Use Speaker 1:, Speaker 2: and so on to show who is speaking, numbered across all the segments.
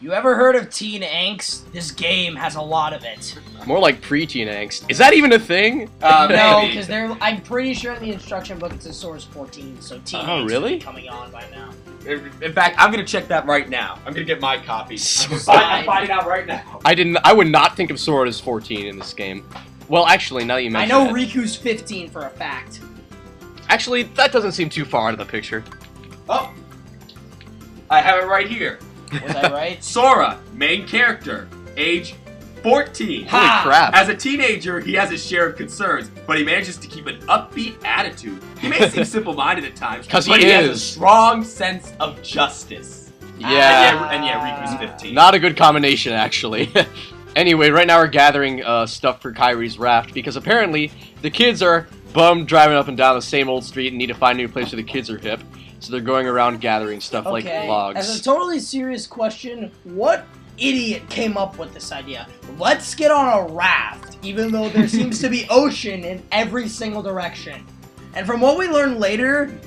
Speaker 1: You ever heard of teen angst? This game has a lot of it.
Speaker 2: More like preteen angst. Is that even a thing?
Speaker 1: No, because I'm pretty sure in the instruction book it says Source 14, so teen angst
Speaker 2: really?
Speaker 1: is coming on by now.
Speaker 3: In fact, I'm gonna check that right now. I'm gonna get my copy. I'm find it out right now.
Speaker 2: I would not think of Sora as 14 in this game. Well, actually, now that you mention
Speaker 1: I know
Speaker 2: it.
Speaker 1: Riku's 15 for a fact.
Speaker 2: Actually, that doesn't seem too far out of the picture.
Speaker 3: Oh, I have it right here.
Speaker 1: Was I right?
Speaker 3: Sora, main character, age 14.
Speaker 2: Holy crap.
Speaker 3: As a teenager, he has his share of concerns, but he manages to keep an upbeat attitude. He may seem simple-minded at times, but he has a strong sense of justice.
Speaker 2: Yeah.
Speaker 3: And Riku's 15.
Speaker 2: Not a good combination, actually. Anyway, right now we're gathering stuff for Kyrie's raft, because apparently the kids are bummed driving up and down the same old street and need to find a new place where the kids are hip. So they're going around gathering stuff like logs.
Speaker 1: As a totally serious question, what idiot came up with this idea? Let's get on a raft, even though there seems to be ocean in every single direction. And from what we learned later,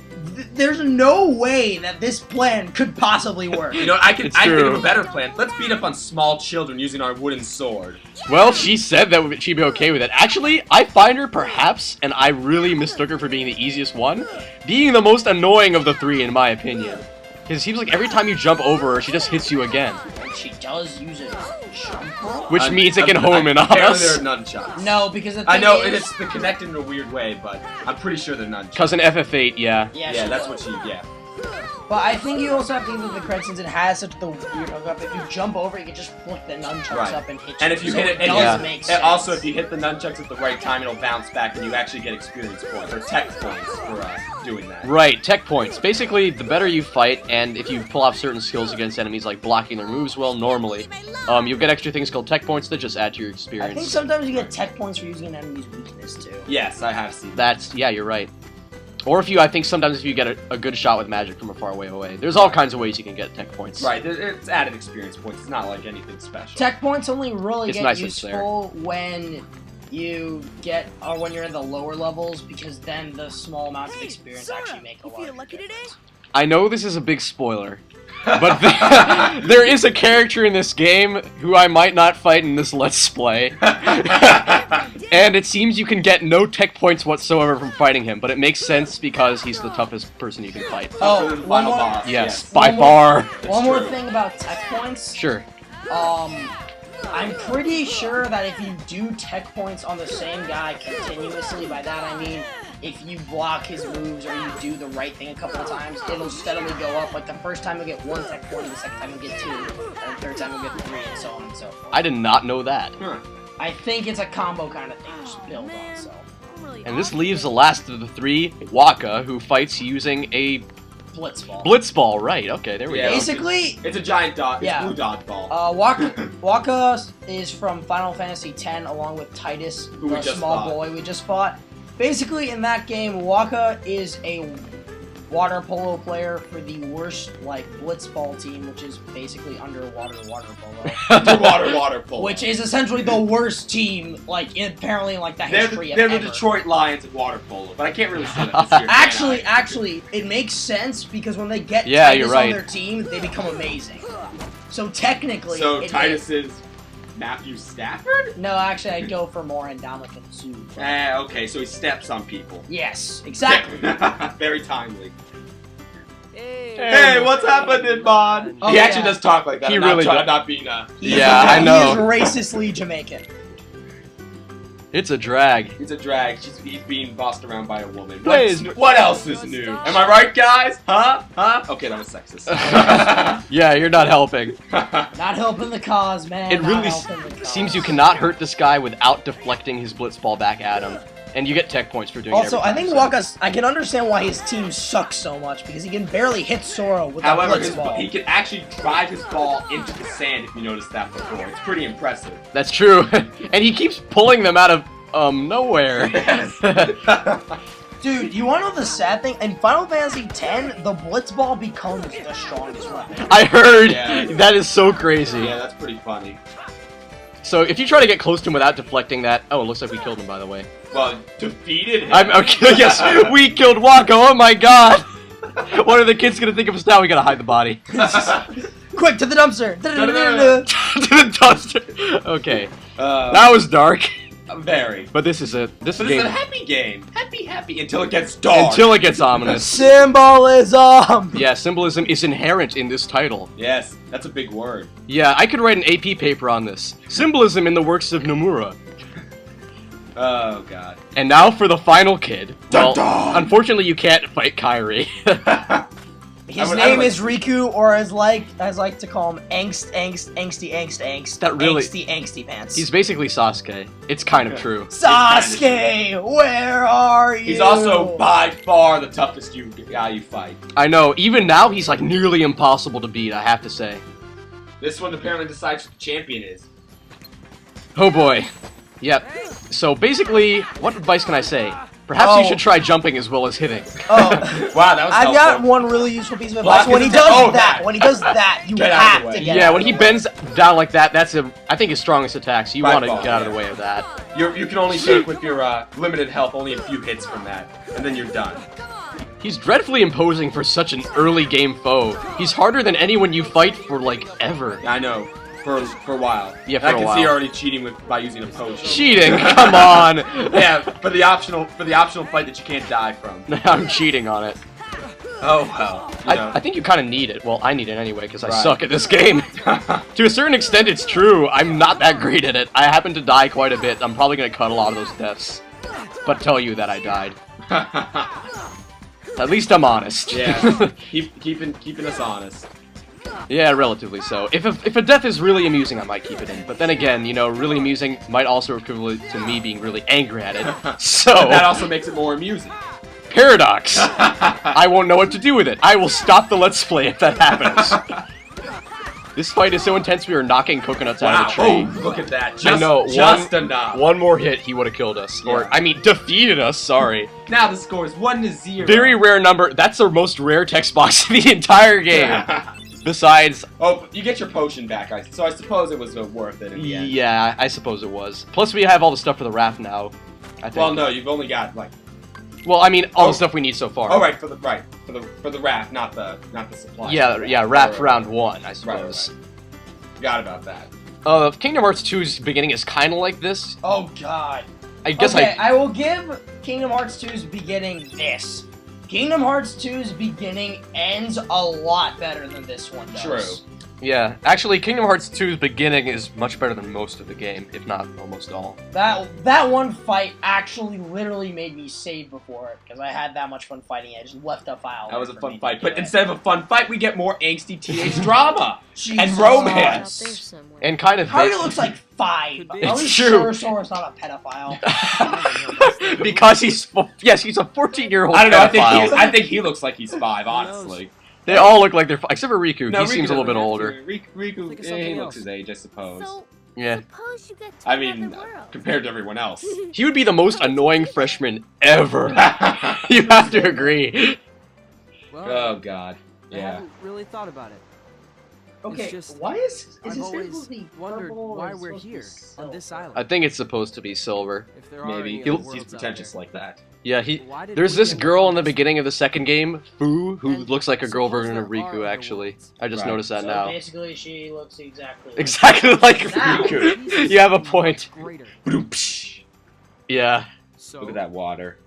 Speaker 1: there's no way that this plan could possibly work.
Speaker 3: You know, I think of a better plan. Let's beat up on small children using our wooden sword.
Speaker 2: Well, she said that she'd be okay with it. Actually, I find her perhaps, and I really mistook her for being the easiest one, being the most annoying of the three, in my opinion. Because it seems like every time you jump over her, she just hits you again.
Speaker 1: And she does use a jumper?
Speaker 2: Which means it can home in on
Speaker 3: Apparently
Speaker 2: us.
Speaker 3: they're nunchucks.
Speaker 1: No, because the thing
Speaker 3: I know,
Speaker 1: is...
Speaker 3: it's connected in a weird way, but I'm pretty sure they're nunchucks.
Speaker 2: Because in FF8, yeah.
Speaker 1: Yeah,
Speaker 3: that's what she,
Speaker 1: But I think you also have to give it the credit since it has such the weird hookup. If you jump over, you can just flick the nunchucks up and hit you.
Speaker 3: And if you
Speaker 1: so
Speaker 3: hit it,
Speaker 1: it does make
Speaker 3: and
Speaker 1: sense.
Speaker 3: also if you hit the nunchucks at the right time, it'll bounce back and you actually get experience points, or tech points for doing that.
Speaker 2: Right, tech points. Basically, the better you fight, and if you pull off certain skills against enemies, like blocking their moves well, normally, you'll get extra things called tech points that just add to your experience.
Speaker 1: I think sometimes you get tech points for using an enemy's weakness, too.
Speaker 3: Yes, I have seen that.
Speaker 2: Yeah, you're right. Or I think sometimes if you get a good shot with magic from a far away. There's all kinds of ways you can get tech points.
Speaker 3: Right, it's added experience points. It's not like anything special.
Speaker 1: Tech points only really
Speaker 2: It's
Speaker 1: get
Speaker 2: nice
Speaker 1: useful when you get, or when you're in the lower levels, because then the small amounts of experience actually make a lot of difference.
Speaker 2: I know this is a big spoiler, but there is a character in this game who I might not fight in this Let's Play. And it seems you can get no tech points whatsoever from fighting him, but it makes sense because he's the toughest person you can fight.
Speaker 1: Oh,
Speaker 3: final boss.
Speaker 2: Yes, by far.
Speaker 1: One more thing about tech points.
Speaker 2: Sure.
Speaker 1: I'm pretty sure that if you do tech points on the same guy continuously, by that I mean if you block his moves or you do the right thing a couple of times, it'll steadily go up. Like the first time you'll get 1 tech point, the second time you'll get 2, and the third time you'll get 3, and so on and so forth.
Speaker 2: I did not know that.
Speaker 3: Huh.
Speaker 1: I think it's a combo kind of thing, just build on, so.
Speaker 2: And this leaves the last of the three, Waka, who fights using a
Speaker 1: Blitzball.
Speaker 2: Blitzball, right, okay, there we go.
Speaker 1: Basically,
Speaker 3: it's a giant dot.
Speaker 1: Yeah.
Speaker 3: It's blue dodgeball.
Speaker 1: Waka is from Final Fantasy X, along with Titus, the small boy we just fought. Basically, in that game, Waka is a water polo player for the worst, blitzball team, which is basically underwater water polo.
Speaker 3: Underwater water polo.
Speaker 1: Which is essentially the worst team, apparently in, the history of
Speaker 3: They're
Speaker 1: ever.
Speaker 3: the Detroit Lions of water polo, but I can't really say that this year.
Speaker 1: Actually, it makes sense, because when they get
Speaker 2: Yeah,
Speaker 1: Titus
Speaker 2: you're right.
Speaker 1: on their team, they become amazing. So technically...
Speaker 3: So Titus is Matthew Stafford?
Speaker 1: No, actually, I'd go for more Indomitable Zoo.
Speaker 3: Okay, so he steps on people.
Speaker 1: Yes, exactly.
Speaker 3: Very timely. Hey, what's happening, Bond?
Speaker 1: Oh,
Speaker 3: he actually does talk like that.
Speaker 2: He
Speaker 3: I'm
Speaker 2: really
Speaker 3: not,
Speaker 2: does.
Speaker 3: I'm not being
Speaker 2: Yeah, I know.
Speaker 1: He is racistly Jamaican.
Speaker 2: It's a drag.
Speaker 3: He's a drag. He's being bossed around by a woman.
Speaker 2: Wait,
Speaker 3: what else is new? Am I right, guys? Huh? Okay, that was sexist.
Speaker 2: Yeah, you're not helping.
Speaker 1: Not helping the cause, man.
Speaker 2: It really seems you cannot hurt this guy without deflecting his blitzball back at him. And you get tech points for doing it.
Speaker 1: Also, I think Waka's... I can understand why his team sucks so much, because he can barely hit Sora with that blitzball.
Speaker 3: He can actually drive his ball into the sand, if you noticed that before. It's pretty impressive.
Speaker 2: That's true. And he keeps pulling them out of, nowhere.
Speaker 1: Dude, you want to know the sad thing? In Final Fantasy X, the blitzball becomes the strongest weapon.
Speaker 2: I heard!
Speaker 3: Yeah.
Speaker 2: That is so crazy.
Speaker 3: Yeah, that's pretty funny.
Speaker 2: So, if you try to get close to him without deflecting that... Oh, it looks like we killed him, by the way.
Speaker 3: Well, defeated him.
Speaker 2: Okay, yes, we killed Waka, oh my god! What are the kids gonna think of us now? We gotta hide the body.
Speaker 1: Quick, to the dumpster!
Speaker 2: To the dumpster. Okay. That was dark.
Speaker 3: Very.
Speaker 2: But this is it. This
Speaker 3: But
Speaker 2: game.
Speaker 3: it's a happy game. Happy until it gets dark.
Speaker 2: Until it gets ominous.
Speaker 1: Symbolism!
Speaker 2: Yeah, symbolism is inherent in this title.
Speaker 3: Yes, that's a big word.
Speaker 2: Yeah, I could write an AP paper on this. Symbolism in the works of Nomura.
Speaker 3: Oh god.
Speaker 2: And now for the final kid.
Speaker 3: Dun,
Speaker 2: Well,
Speaker 3: dun.
Speaker 2: Unfortunately, you can't fight Kairi.
Speaker 1: His name is Riku, or as I like to call him, angsty.
Speaker 2: That really-
Speaker 1: angsty pants.
Speaker 2: He's basically Sasuke. It's kind of true.
Speaker 1: Sasuke, where are you?
Speaker 3: He's also by far the toughest guy you fight.
Speaker 2: I know. Even now, he's like nearly impossible to beat. I have to say.
Speaker 3: This one apparently decides who the champion is.
Speaker 2: Oh boy. Yep. So basically, what advice can I say? Perhaps you should try jumping as well as hitting.
Speaker 1: Oh,
Speaker 3: Wow, that was
Speaker 1: I've
Speaker 3: helpful.
Speaker 1: got one really useful piece of advice.
Speaker 3: Block
Speaker 1: When he
Speaker 3: his
Speaker 1: does
Speaker 3: attack.
Speaker 1: that,
Speaker 3: Oh,
Speaker 1: when he does that, you
Speaker 3: Get out of
Speaker 1: have
Speaker 3: the
Speaker 1: to
Speaker 3: way.
Speaker 1: get
Speaker 2: Yeah,
Speaker 1: out
Speaker 2: when
Speaker 1: of
Speaker 2: he
Speaker 1: the
Speaker 2: bends down like that, that's I think his strongest attack. So you
Speaker 3: By
Speaker 2: want to
Speaker 3: far,
Speaker 2: get out of the
Speaker 3: yeah.
Speaker 2: way of that.
Speaker 3: You can only take with your limited health only a few hits from that, and then you're done.
Speaker 2: He's dreadfully imposing for such an early game foe. He's harder than anyone you fight for like ever.
Speaker 3: I know, for a while.
Speaker 2: Yeah, for
Speaker 3: I
Speaker 2: a
Speaker 3: can
Speaker 2: while.
Speaker 3: see you're already cheating by using a potion.
Speaker 2: Cheating? Come on.
Speaker 3: Yeah, for the optional fight that you can't die from.
Speaker 2: I'm cheating on it.
Speaker 3: Oh well. You know.
Speaker 2: I think you kind of need it. Well, I need it anyway because I
Speaker 3: Right.
Speaker 2: suck at this game. To a certain extent, it's true. I'm not that great at it. I happen to die quite a bit. I'm probably gonna cut a lot of those deaths, but tell you that I died. At least I'm honest.
Speaker 3: Yeah, keeping us honest.
Speaker 2: Yeah, relatively so. If a death is really amusing, I might keep it in. But then again, you know, really amusing might also equivalent to me being really angry at it. So
Speaker 3: That also makes it more amusing.
Speaker 2: paradox. I won't know what to do with it. I will stop the let's play if that happens. This fight is so intense we are knocking coconuts out of the
Speaker 3: Oh,
Speaker 2: tree.
Speaker 3: look at that.
Speaker 2: I know,
Speaker 3: Just enough.
Speaker 2: One more hit, he would have killed us.
Speaker 3: Yeah.
Speaker 2: Or, I mean, defeated us, sorry.
Speaker 3: Now the score is 1-0.
Speaker 2: Very rare number. That's the most rare text box in the entire game. Besides,
Speaker 3: Oh, you get your potion back, so I suppose it was worth it in the end.
Speaker 2: yeah, I suppose it was. Plus, we have all the stuff for the raft now, I think.
Speaker 3: Well, no, you've only got like.
Speaker 2: Well, I mean, all
Speaker 3: Oh.
Speaker 2: the stuff we need so far.
Speaker 3: Oh, right, for the raft, not the supply.
Speaker 2: Yeah, raft round 1, I suppose.
Speaker 3: Right. Forgot about that.
Speaker 2: Kingdom Hearts 2's beginning is kind of like this.
Speaker 1: Oh god.
Speaker 2: I guess
Speaker 1: Okay, I will give Kingdom Hearts 2's beginning this. Kingdom Hearts 2's beginning ends a lot better than this one does.
Speaker 3: True.
Speaker 2: Yeah, actually, Kingdom Hearts 2's beginning is much better than most of the game, if not almost all.
Speaker 1: That one fight actually literally made me save before it, because I had that much fun fighting it. I just left a file.
Speaker 3: That was a
Speaker 1: for
Speaker 3: fun
Speaker 1: me to
Speaker 3: fight.
Speaker 1: do
Speaker 3: But
Speaker 1: it.
Speaker 3: instead of a fun fight, we get more angsty teenage drama and
Speaker 1: Jesus
Speaker 3: romance.
Speaker 4: Out there somewhere.
Speaker 2: And kind of
Speaker 1: Kairi
Speaker 2: this-
Speaker 1: looks like 5.
Speaker 4: Could be.
Speaker 1: Are
Speaker 2: It's
Speaker 1: we
Speaker 2: true.
Speaker 1: sure Sora's not a pedophile?
Speaker 2: because he's he's a 14-year-old.
Speaker 3: I don't know.
Speaker 2: pedophile.
Speaker 3: I think he looks like he's 5. Honestly,
Speaker 2: They all look like they're except for Riku.
Speaker 3: no,
Speaker 2: He seems a little bit
Speaker 3: doesn't have
Speaker 2: older.
Speaker 3: to. Riku,
Speaker 4: Think of
Speaker 3: he
Speaker 4: something
Speaker 3: looks
Speaker 4: else.
Speaker 3: his age, I suppose.
Speaker 4: So,
Speaker 2: Yeah,
Speaker 4: suppose you get to
Speaker 3: I mean,
Speaker 4: another world.
Speaker 3: compared to everyone else.
Speaker 2: he would be the most annoying freshman ever. You have to agree.
Speaker 4: Well,
Speaker 3: Oh God.
Speaker 4: I
Speaker 3: Yeah.
Speaker 4: haven't really thought about it.
Speaker 1: Okay,
Speaker 4: just-
Speaker 1: why is
Speaker 4: I've
Speaker 1: his
Speaker 4: always
Speaker 1: supposed to be
Speaker 4: wondered
Speaker 1: purple or
Speaker 4: why
Speaker 1: is it
Speaker 4: we're
Speaker 1: supposed to be
Speaker 4: here on this
Speaker 1: silver?
Speaker 4: island.
Speaker 2: I think it's supposed to be silver.
Speaker 4: If there are
Speaker 3: Maybe
Speaker 4: any other
Speaker 3: he's
Speaker 4: worlds out
Speaker 3: pretentious
Speaker 4: there.
Speaker 3: like that.
Speaker 2: Yeah,
Speaker 4: Why did
Speaker 2: there's
Speaker 4: we
Speaker 2: this
Speaker 4: end
Speaker 2: girl
Speaker 4: up
Speaker 2: in the
Speaker 4: on this
Speaker 2: beginning of the second game, Fu, who
Speaker 4: And
Speaker 2: looks like a girl
Speaker 4: suppose
Speaker 2: version of
Speaker 4: there are
Speaker 2: Riku.
Speaker 4: other
Speaker 2: Actually,
Speaker 4: worlds.
Speaker 2: I just
Speaker 3: Right.
Speaker 2: noticed that
Speaker 1: So
Speaker 2: now.
Speaker 1: basically, she looks exactly
Speaker 2: Exactly like
Speaker 1: Now.
Speaker 2: Riku.
Speaker 4: Jesus,
Speaker 2: You have a
Speaker 4: much
Speaker 2: point.
Speaker 4: greater.
Speaker 2: Yeah.
Speaker 4: So,
Speaker 3: Look at that water.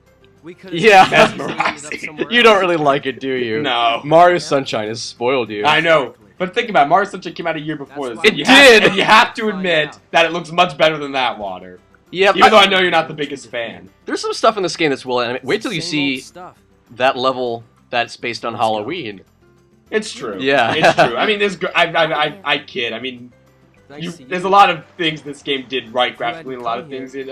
Speaker 4: we could've
Speaker 2: Yeah.
Speaker 4: easily ended up
Speaker 3: Mesmerizing.
Speaker 4: somewhere
Speaker 2: You don't
Speaker 4: else.
Speaker 2: really like it, do you?
Speaker 3: No.
Speaker 2: Mario Sunshine has spoiled you.
Speaker 3: I know. But think about it, Mario Sunshine came out a year before this.
Speaker 4: That's
Speaker 3: And
Speaker 4: why-
Speaker 3: you
Speaker 2: It did!
Speaker 3: And you have to
Speaker 4: Find
Speaker 3: admit
Speaker 4: out.
Speaker 3: that it looks much better than that water.
Speaker 2: Yeah,
Speaker 3: Even though I know you're not the biggest fan.
Speaker 2: there's some stuff in this game that's well animated. Wait till you
Speaker 4: Same old
Speaker 2: see
Speaker 4: stuff.
Speaker 2: that level that's based on
Speaker 4: Let's go.
Speaker 3: It's
Speaker 2: Halloween.
Speaker 3: true.
Speaker 2: Yeah.
Speaker 3: It's true. I mean, I kid. I mean,
Speaker 4: Thanks to
Speaker 3: there's
Speaker 4: you.
Speaker 3: a lot of things this game did right graphically, and a lot of things it.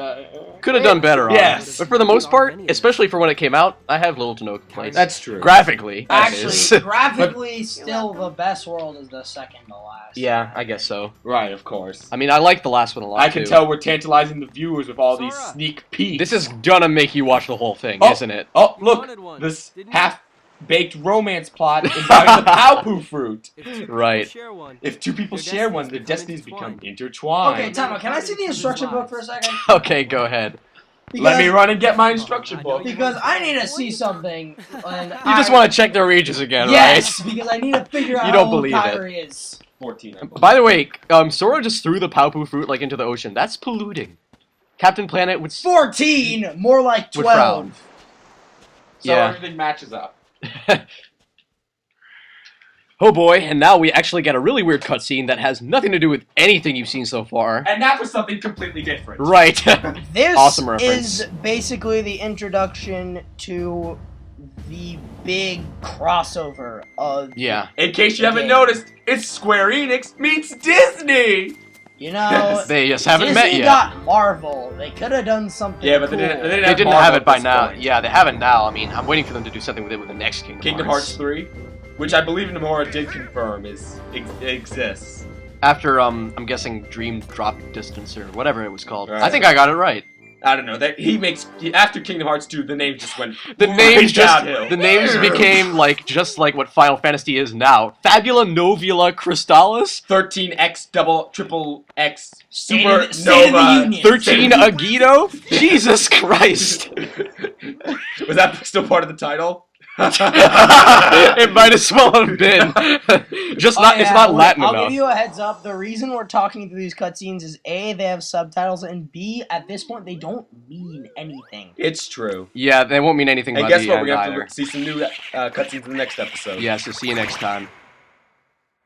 Speaker 2: Could have done better on
Speaker 3: Yes.
Speaker 2: it. But for the most part, especially for when it came out, I have little to no complaints.
Speaker 3: That's true.
Speaker 2: Graphically, that is.
Speaker 1: Actually, graphically, still the best world is the second to last.
Speaker 2: Yeah, I guess so.
Speaker 3: Right, of course.
Speaker 2: I mean, I like the last one a lot,
Speaker 3: I can
Speaker 2: too.
Speaker 3: tell we're tantalizing the viewers with all these
Speaker 4: Sora.
Speaker 3: sneak peeks.
Speaker 2: This is gonna make you watch the whole thing,
Speaker 3: Oh.
Speaker 2: isn't it?
Speaker 3: Oh,
Speaker 4: You
Speaker 3: look!
Speaker 4: wanted one,
Speaker 3: This
Speaker 4: didn't you?
Speaker 3: half-baked romance plot involving the Powpoo fruit.
Speaker 4: If two people
Speaker 2: Right.
Speaker 4: share one,
Speaker 3: If two people
Speaker 4: Their
Speaker 3: share one, their
Speaker 4: destinies
Speaker 3: destinies
Speaker 4: become
Speaker 3: become intertwined.
Speaker 1: Okay, Tama, can I see the instruction book for a second?
Speaker 2: Okay, go ahead.
Speaker 3: Let me run and get my instruction book.
Speaker 1: Because I need to see something. And
Speaker 2: You just want to check their ages again,
Speaker 1: Yes, because I need to figure out
Speaker 2: You don't
Speaker 1: how old
Speaker 2: believe it.
Speaker 1: Kairi is.
Speaker 3: 14. I believe.
Speaker 2: By the way, Sora just threw the Paopu fruit like into the ocean. That's polluting. Captain Planet would
Speaker 1: 14, more like
Speaker 2: would frown.
Speaker 1: 12.
Speaker 3: So
Speaker 2: Yeah.
Speaker 3: everything matches up.
Speaker 2: Oh boy, and now we actually get a really weird cutscene that has nothing to do with anything you've seen so far.
Speaker 3: And that was something completely different.
Speaker 2: Right.
Speaker 1: This
Speaker 2: Awesome reference.
Speaker 1: is basically the introduction to the big crossover of
Speaker 2: Yeah.
Speaker 3: In case you haven't noticed, it's Square Enix meets Disney.
Speaker 1: You know,
Speaker 2: They just haven't
Speaker 1: Disney
Speaker 2: met yet.
Speaker 1: got Marvel. They could have done something.
Speaker 3: Yeah, but
Speaker 1: cool.
Speaker 3: they didn't
Speaker 2: They didn't
Speaker 3: Marvel
Speaker 2: have it
Speaker 3: at
Speaker 2: by
Speaker 3: this
Speaker 2: now.
Speaker 3: point.
Speaker 2: Yeah, they have it now. I mean, I'm waiting for them to do something with it with the next
Speaker 3: Kingdom Hearts 3, which I believe Nomura did confirm exists.
Speaker 2: After, I'm guessing Dream Drop Distance or whatever it was called.
Speaker 3: Right.
Speaker 2: I think I got it right.
Speaker 3: I don't know. After Kingdom Hearts 2, the name just went
Speaker 2: The names
Speaker 3: downhill.
Speaker 2: the names became just like what Final Fantasy is now. Fabula Novula Crystallis,
Speaker 3: 13X double triple X
Speaker 1: State
Speaker 3: Super
Speaker 1: of the- State of the
Speaker 3: Nova.
Speaker 1: Union.
Speaker 2: 13 Agito. Jesus Christ!
Speaker 3: Was that still part of the title?
Speaker 2: It might as well have been. Just not. It's not Latin
Speaker 1: I'll
Speaker 2: enough.
Speaker 1: give you a heads up. The reason we're talking through these cutscenes is A, they have subtitles, and B, at this point, they don't mean anything.
Speaker 3: It's true.
Speaker 2: Yeah, they won't mean anything
Speaker 3: And
Speaker 2: by
Speaker 3: guess
Speaker 2: the
Speaker 3: what?
Speaker 2: end
Speaker 3: We're gonna have
Speaker 2: either.
Speaker 3: to see some new cutscenes in the next episode.
Speaker 2: Yeah, so see you next time.